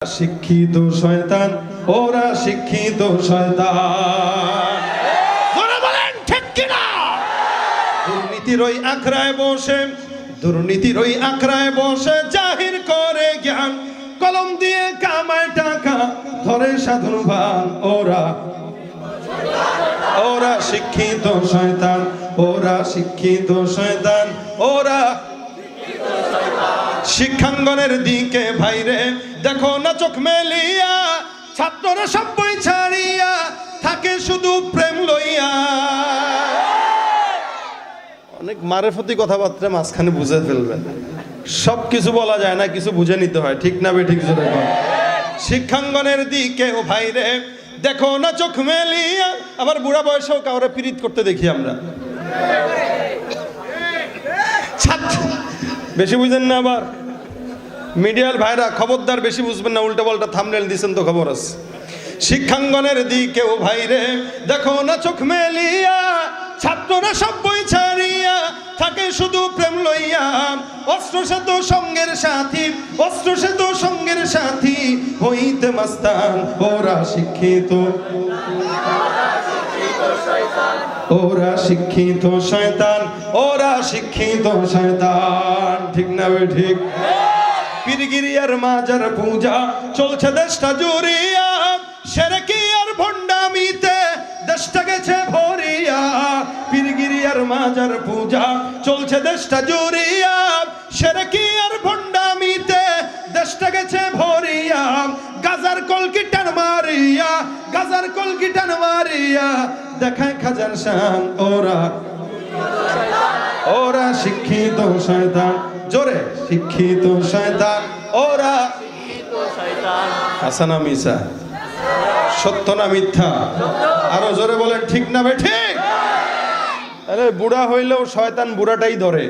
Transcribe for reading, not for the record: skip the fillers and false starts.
শিক্ষিত শয়তান, ওরা শিক্ষিত শয়তান। জোরে বলেন ঠিক কিনা? দুর্নীতির ওই আখড়ায় বসে, দুর্নীতির ওই আখড়ায় বসে জাহির করে জ্ঞান, কলম দিয়ে কামায় টাকা ধরে সাধুর ভান। ওরা ওরা শিক্ষিত শয়তান, ওরা শিক্ষিত শয়তান, ওরা শিক্ষাঙ্গনের দিকে ভাইরে দেখো না চোখ মেলিয়া, ছাত্ররা সব বই ছাড়িয়া থাকে শুধু প্রেম লইয়া। অনেক মারেফতি কথাবার্তা মাঝখানে বুঝে ফেলবেন, সব কিছু বলা যায় না, কিছু বুঝে নিতে হয়, ঠিক না বে ঠিক জোরে বল। শিক্ষাঙ্গনের দিকে ও ভাইরে দেখো না চোখ মেলিয়া, আবার বুড়া বয়সেও কাউরে পীড়িত করতে দেখি আমরা। বেশি বুঝেন না, আবার মিডিয়ার ভাইরা খবরদার বেশি বুঝবেন না, উল্টা পাল্টা থাম্বনেল দিছেন তো খবর আছে। শিক্ষাঙ্গনের দিকেও ভাইরে দেখো না চোখ মেলিয়া, ছাত্ররা সব বই ছাড়িয়া থাকে শুধু প্রেম লইয়া। অস্ত্র সে তো সঙ্গের সাথী, অস্ত্র সে তো সঙ্গের সাথী হইতে মাস্তান। ওরা শিক্ষিত, ওরা শিক্ষিত শয়তান, ওরা শিক্ষিত শয়তান, ঠিক না বে ঠিক? পীরগিরিয়ার মাজার পূজা চলছে দেশটা জুড়িয়া, সেরেকি আর ভণ্ডামিতে দেশটা গেছে ভরিয়া। পীরগিরিয়ার মাজার পূজা চলছে দেশটা জুড়িয়া, সেরেকি আর ভণ্ডামিতে দেশটা গেছে ভরিয়া। গাজার কলকি টান মারিয়া, গাজার কলকি টান মারিয়া দেখায় খাজার শান। ওরা ওরা শিক্ষিত শয়তান, জোরে শিক্ষিত শয়তান, ওরা হাসানা মিসা, সত্য না মিথ্যা? আরো জোরে বলেন ঠিক না বে ঠিক? আরে বুড়া হইলেও শয়তান বুড়াটাই ধরে।